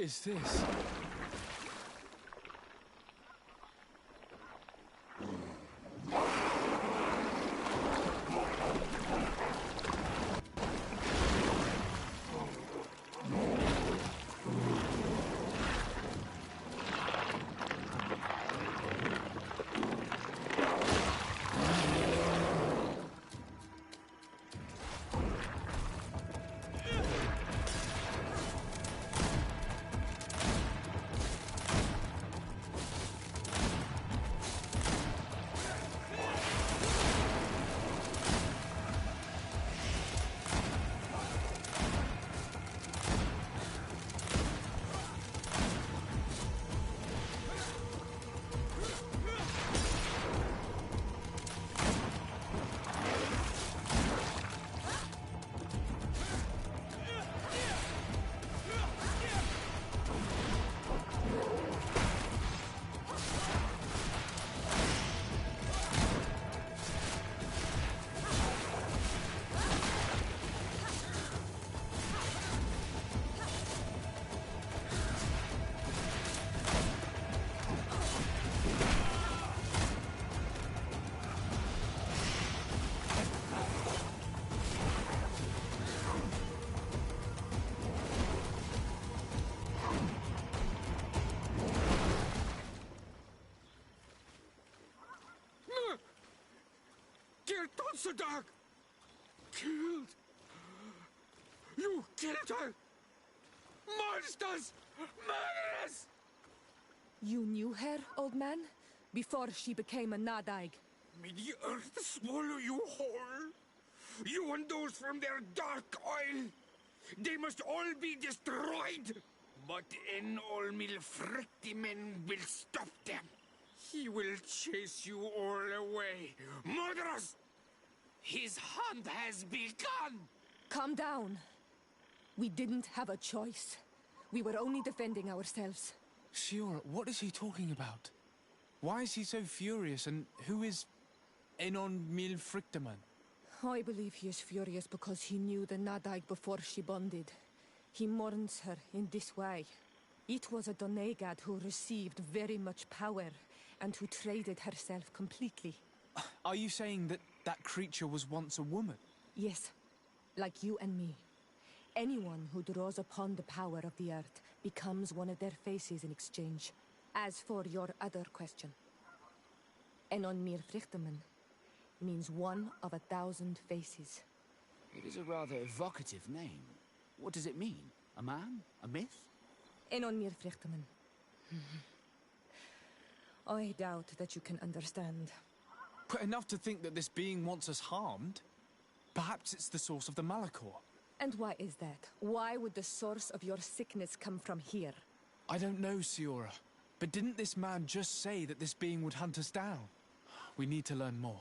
is this? The dog! Killed! You killed her! Monsters! Murderers! You knew her, old man? Before she became a Nadaig? May the earth swallow you whole! You and those from their dark oil! They must all be destroyed! But Enolmil Frictimen will stop them! He will chase you all away! Murderers! His hunt has begun! Calm down. We didn't have a choice. We were only defending ourselves. Siora, what is he talking about? Why is he so furious, and who is Enon Mil Frictaman? I believe he is furious because he knew the Nadaig before she bonded. He mourns her in this way. It was a Doneigad who received very much power, and who traded herself completely. Are you saying that that creature was once a woman? Yes, like you and me. Anyone who draws upon the power of the earth becomes one of their faces in exchange. As for your other question, Enon Mir Frichteman means one of 1,000 faces. It is a rather evocative name. What does it mean? A man? A myth? Enon Mir Frichteman. I doubt that you can understand. But enough to think that this being wants us harmed? Perhaps it's the source of the Malachor. And why is that? Why would the source of your sickness come from here? I don't know, Siora. But didn't this man just say that this being would hunt us down? We need to learn more.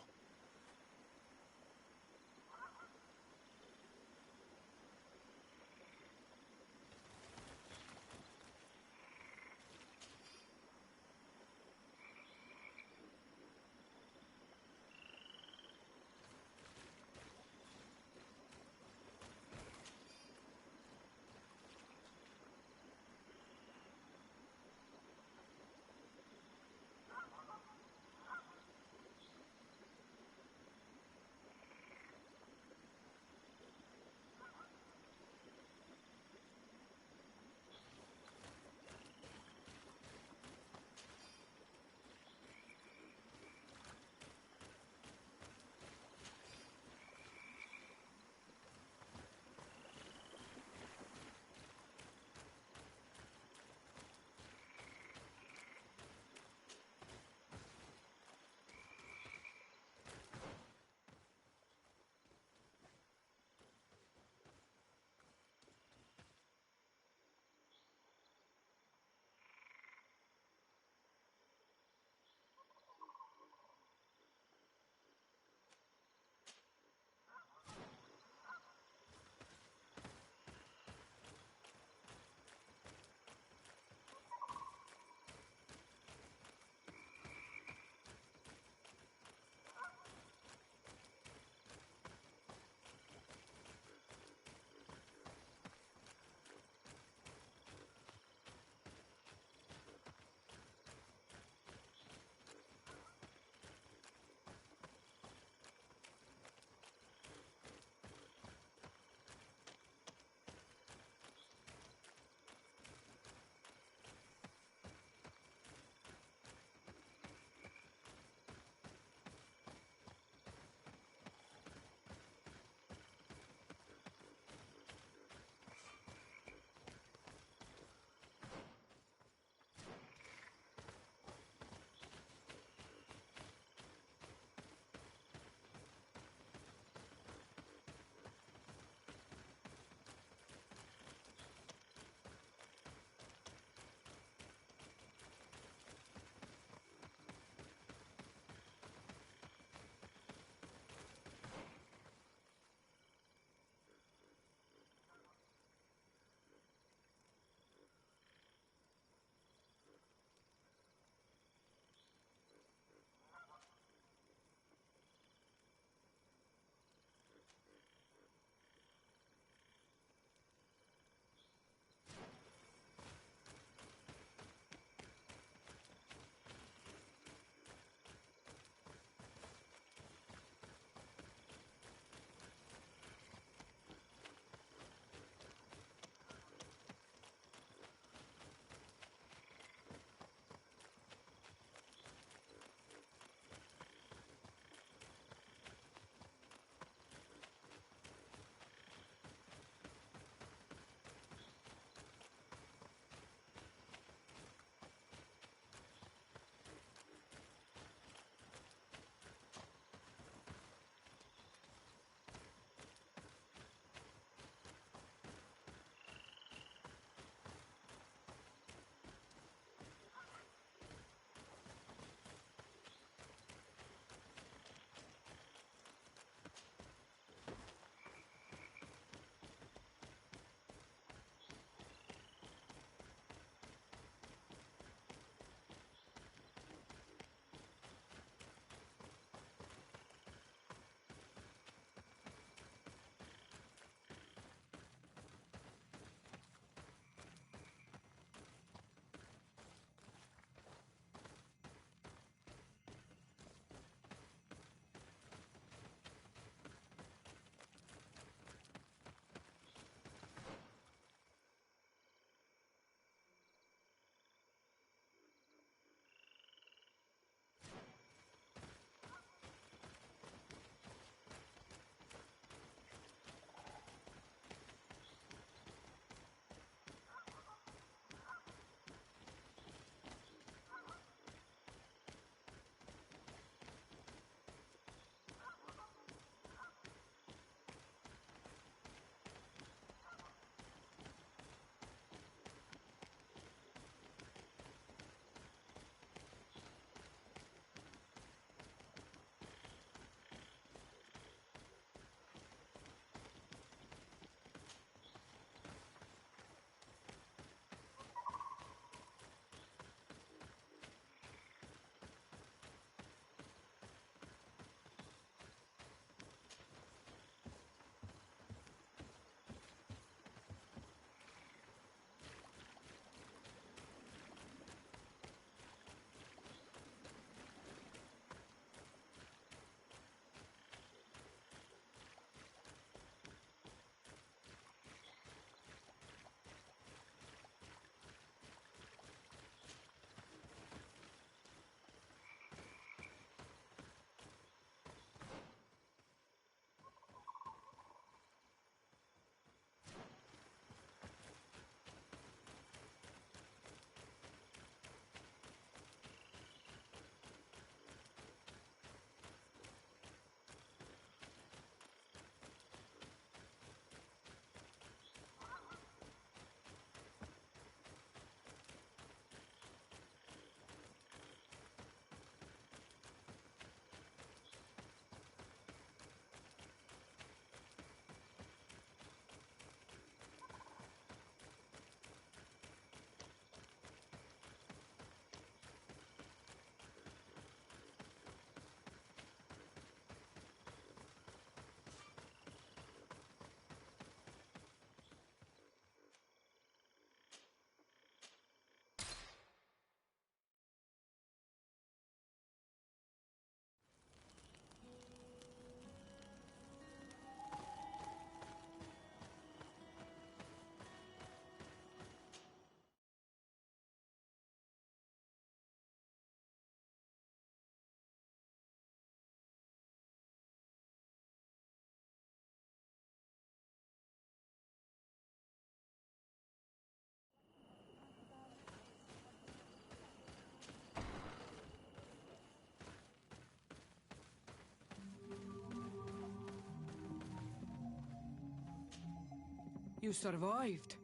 You survived.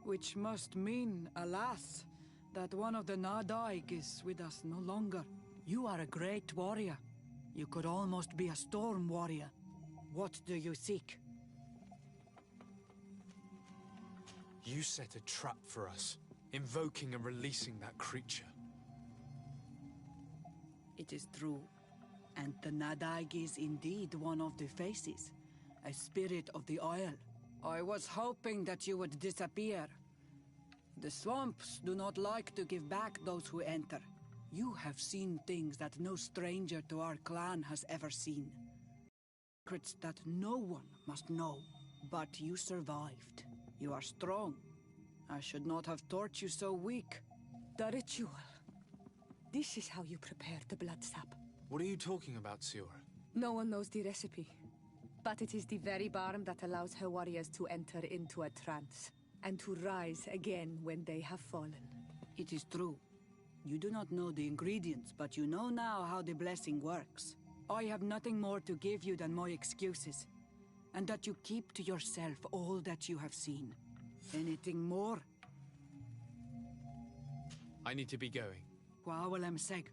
Which must mean, alas, that one of the Nadaig is with us no longer. You are a great warrior. You could almost be a storm warrior. What do you seek? You set a trap for us, invoking and releasing that creature. It is true. And the Nadaig is indeed one of the faces. A spirit of the Isle. I was hoping that you would disappear. The swamps do not like to give back those who enter. You have seen things that no stranger to our clan has ever seen. Secrets that no one must know. But you survived. You are strong. I should not have thought you so weak. The ritual. This is how you prepare the blood sap. What are you talking about, Siora? No one knows the recipe. But it is the very balm that allows her warriors to enter into a trance, and to rise again when they have fallen. It is true. You do not know the ingredients, but you know now how the blessing works. I have nothing more to give you than my excuses, and that you keep to yourself all that you have seen. Anything more? I need to be going. Kwawalem seg.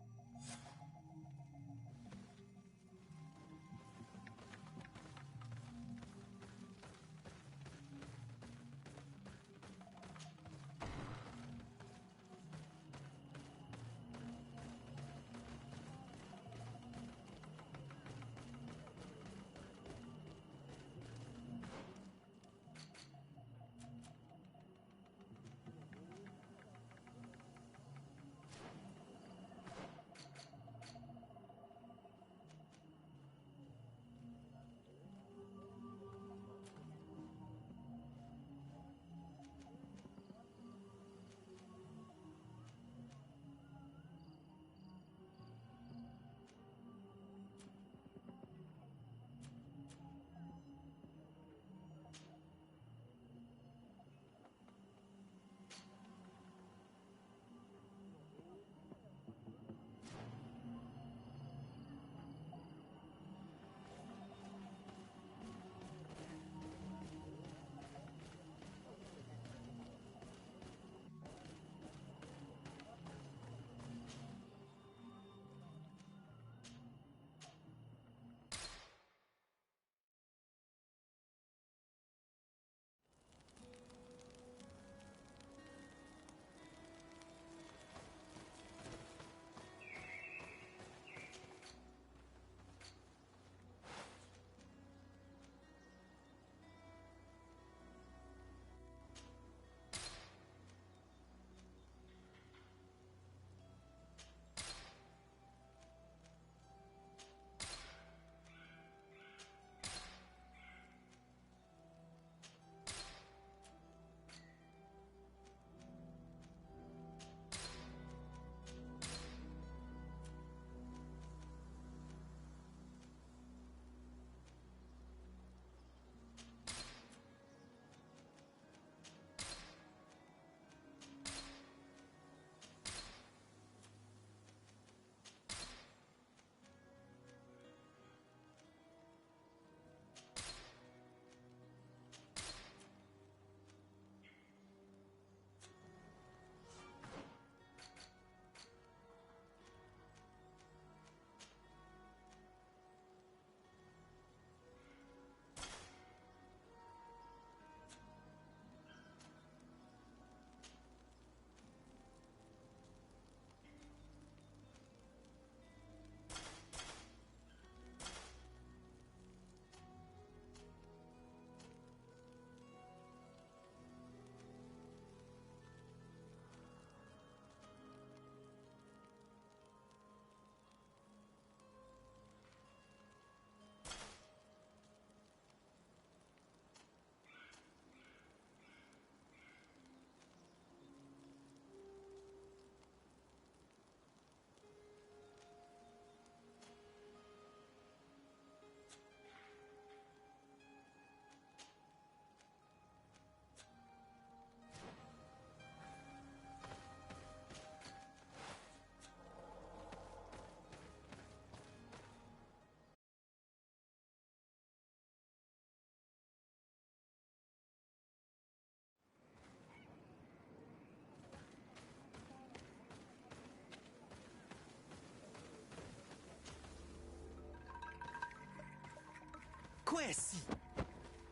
Yes!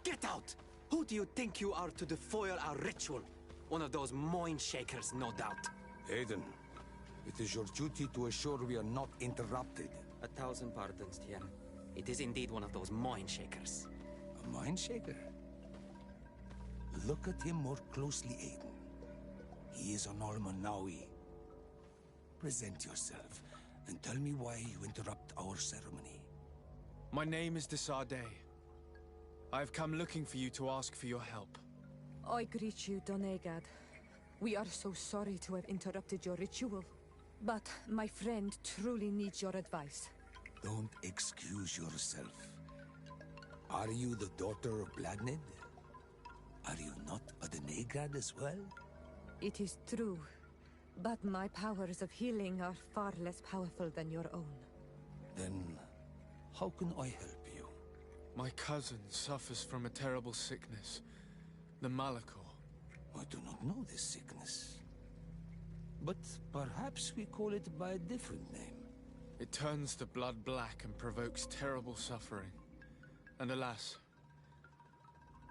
Get out! Who do you think you are to defoil our ritual? One of those mind shakers, no doubt. Aiden, it is your duty to assure we are not interrupted. 1,000 pardons, Tien. It is indeed one of those mind shakers. A mind shaker? Look at him more closely, Aiden. He is an Almanawi. Present yourself, and tell me why you interrupt our ceremony. My name is Desade. I've come looking for you to ask for your help. I greet you, Donegad. We are so sorry to have interrupted your ritual. But my friend truly needs your advice. Don't excuse yourself. Are you the daughter of Bladnid? Are you not a Donegad as well? It is true, but my powers of healing are far less powerful than your own. Then, how can I help you? My cousin suffers from a terrible sickness, the Malachor. I do not know this sickness. But perhaps we call it by a different name. It turns the blood black and provokes terrible suffering. And alas,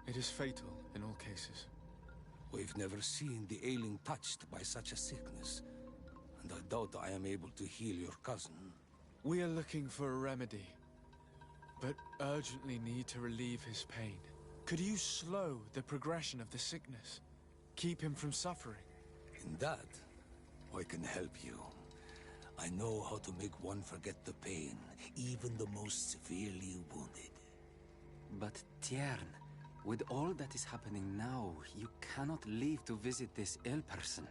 it is fatal in all cases. We've never seen the ailing touched by such a sickness, and I doubt I am able to heal your cousin. We are looking for a remedy, but urgently need to relieve his pain. Could you slow the progression of the sickness? Keep him from suffering? In that, I can help you. I know how to make one forget the pain, even the most severely wounded. But Tien, with all that is happening now, you cannot leave to visit this ill person.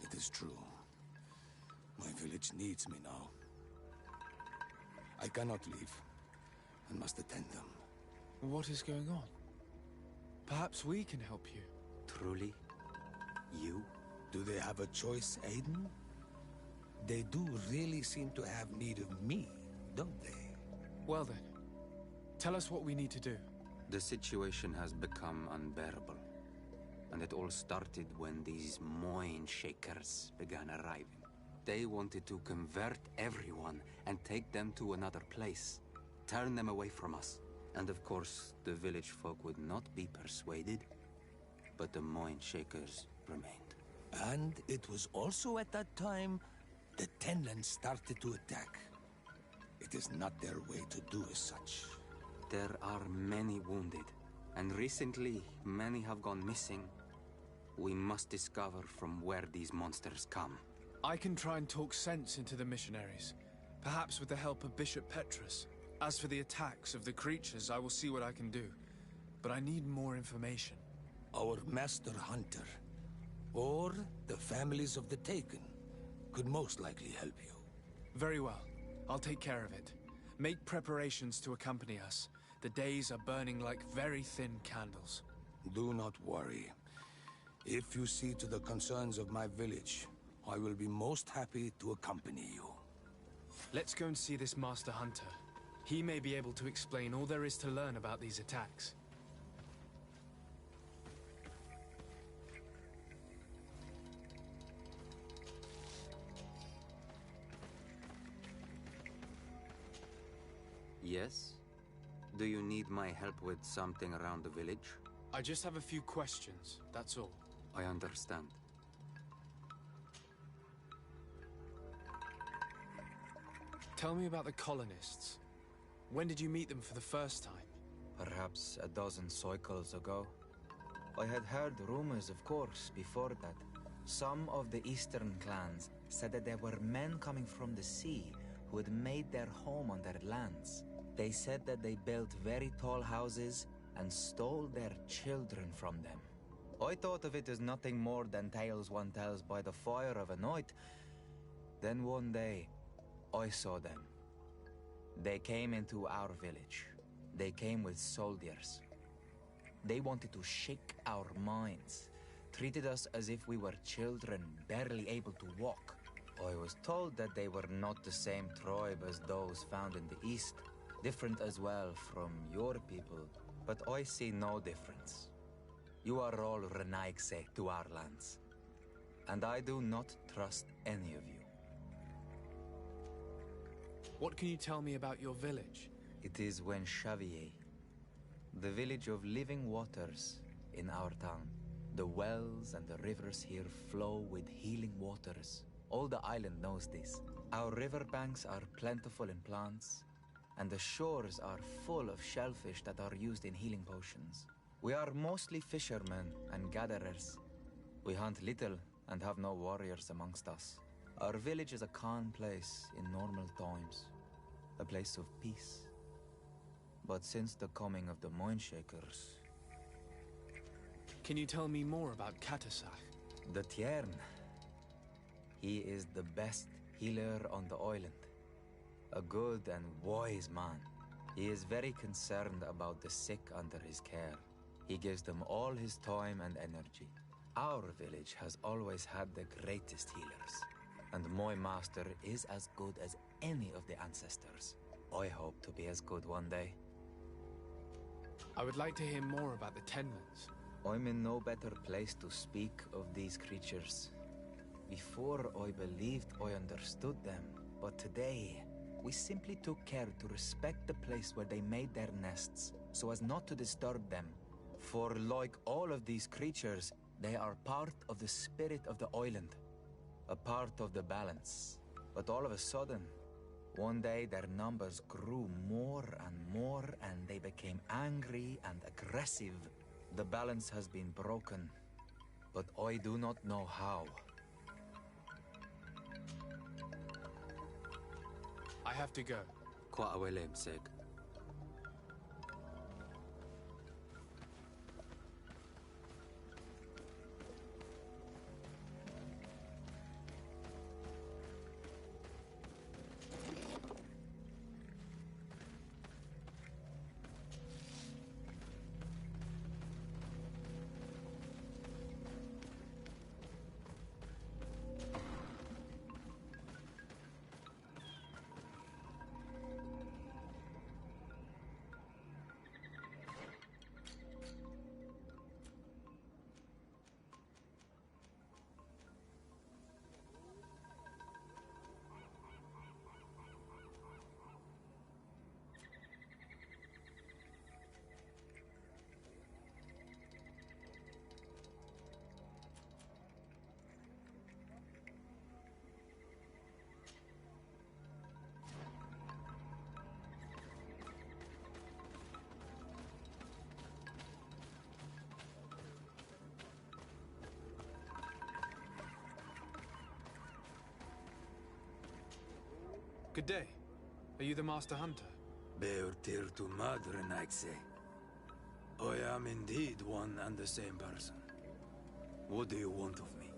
It is true. My village needs me now. I cannot leave. I must attend them. What is going on? Perhaps we can help you. Truly? You? Do they have a choice, Aiden? They do really seem to have need of me, don't they? Well then, tell us what we need to do. The situation has become unbearable. And it all started when these mind shakers began arriving. They wanted to convert everyone and take them to another place. Turn them away from us. And of course, the village folk would not be persuaded. But the mind shakers remained. And it was also at that time the Tenlands started to attack. It is not their way to do as such. There are many wounded, and recently many have gone missing. We must discover from where these monsters come. I can try and talk sense into the missionaries, perhaps with the help of Bishop Petrus. As for the attacks of the creatures, I will see what I can do. But I need more information. Our master hunter, or the families of the Taken, could most likely help you. Very well. I'll take care of it. Make preparations to accompany us. The days are burning like very thin candles. Do not worry. If you see to the concerns of my village, I will be most happy to accompany you. Let's go and see this Master Hunter. He may be able to explain all there is to learn about these attacks. Yes? Do you need my help with something around the village? I just have a few questions, that's all. I understand. Tell me about the colonists. When did you meet them for the first time? Perhaps a dozen cycles ago. I had heard rumors, of course, before that. Some of the eastern clans said that there were men coming from the sea who had made their home on their lands. They said that they built very tall houses and stole their children from them. I thought of it as nothing more than tales one tells by the fire of a night. Then one day, I saw them. They came into our village. They came with soldiers. They wanted to shake our minds, treated us as if we were children, barely able to walk. I was told that they were not the same tribe as those found in the east, different as well from your people, but I see no difference. You are all Renaigse to our lands, and I do not trust any of you. What can you tell me about your village? It is when Xavier, The village of living waters in our town. The wells and the rivers here flow with healing waters. All the island knows this. Our riverbanks are plentiful in plants, and the shores are full of shellfish that are used in healing potions. We are mostly fishermen and gatherers. We hunt little and have no warriors amongst us. Our village is a calm place in normal times, a place of peace. But since the coming of the Moonshakers... Can you tell me more about Katasach? The Tiern. He is the best healer on the island. A good and wise man. He is very concerned about the sick under his care. He gives them all his time and energy. Our village has always had the greatest healers. And my master is as good as any of the ancestors. I hope to be as good one day. I would like to hear more about the Tenlands. I'm in no better place to speak of these creatures. Before I believed I understood them, but today we simply took care to respect the place where they made their nests, so as not to disturb them. For like all of these creatures, they are part of the spirit of the island, a part of the balance. But all of a sudden, one day their numbers grew more and they became angry and aggressive. The balance has been broken, but I do not know how. I have to go. Kwa'awelem, Seg. Good day. Are you the Master Hunter? bored2creat, I'd say. I am indeed one and the same person. What do you want of me?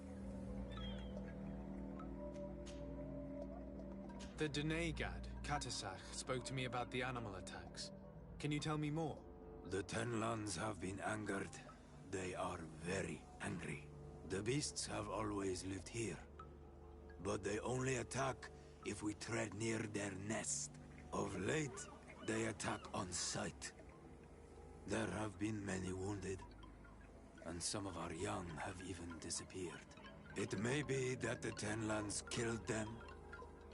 The Denegad, Katasach, spoke to me about the animal attacks. Can you tell me more? The Tenlands have been angered. They are very angry. The beasts have always lived here, but they only attack if we tread near their nest. Of late, they attack on sight. There have been many wounded, and some of our young have even disappeared. It may be that the Tenlands killed them,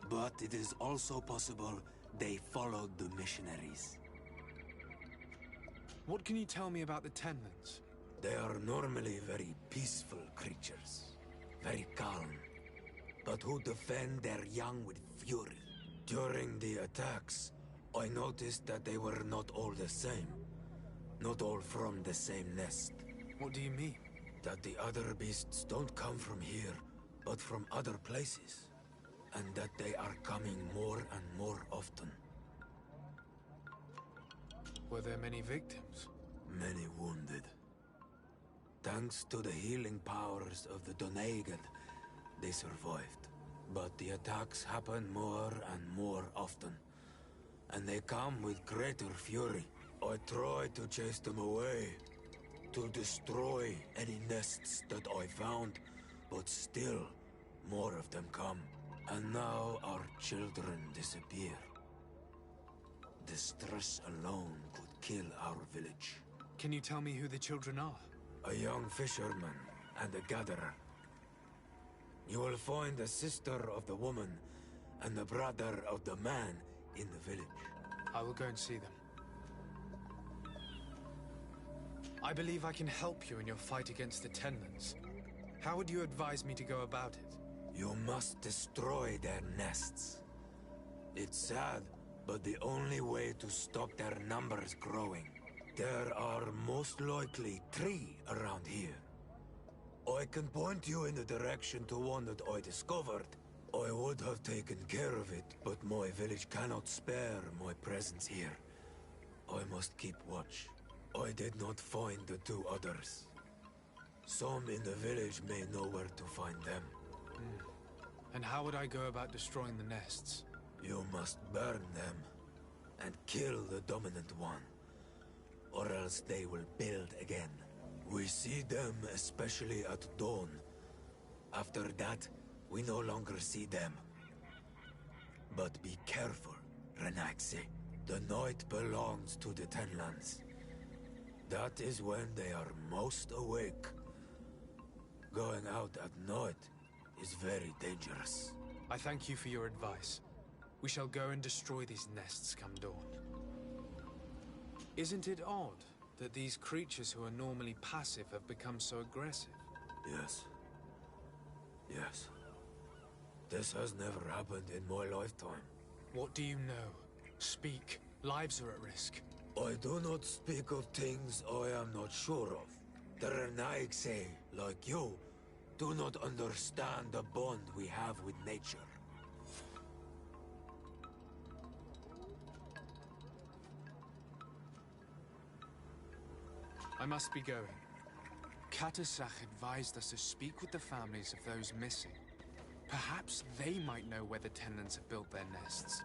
but it is also possible they followed the missionaries. What can you tell me about the Tenlands? They are normally very peaceful creatures, very calm, but who defend their young with fury. During the attacks, I noticed that they were not all the same. Not all from the same nest. What do you mean? That the other beasts don't come from here, but from other places. And that they are coming more and more often. Were there many victims? Many wounded. Thanks to the healing powers of the Denegad, they survived. But the attacks happen more and more often. And they come with greater fury. I try to chase them away, to destroy any nests that I found, but still, more of them come. And now our children disappear. The stress alone could kill our village. Can you tell me who the children are? A young fisherman and a gatherer. You will find the sister of the woman and the brother of the man in the village. I will go and see them. I believe I can help you in your fight against the Tenlands. How would you advise me to go about it? You must destroy their nests. It's sad, but the only way to stop their numbers growing. There are most likely 3 around here. I can point you in the direction to one that I discovered. I would have taken care of it, but my village cannot spare my presence here. I must keep watch. I did not find the 2 others. Some in the village may know where to find them. And how would I go about destroying the nests? You must burn them and kill the dominant one, or else they will build again. We see them especially at dawn. After that, we no longer see them. But be careful, Renaxi. The night belongs to the Tenlands. That is when they are most awake. Going out at night is very dangerous. I thank you for your advice. We shall go and destroy these nests come dawn. Isn't it odd that these creatures who are normally passive have become so aggressive? Yes. Yes. This has never happened in my lifetime. What do you know? Speak. Lives are at risk. I do not speak of things I am not sure of. The Renaigse, like you, do not understand the bond we have with nature. I must be going. Katasach advised us to speak with the families of those missing. Perhaps they might know where the Tenlands have built their nests.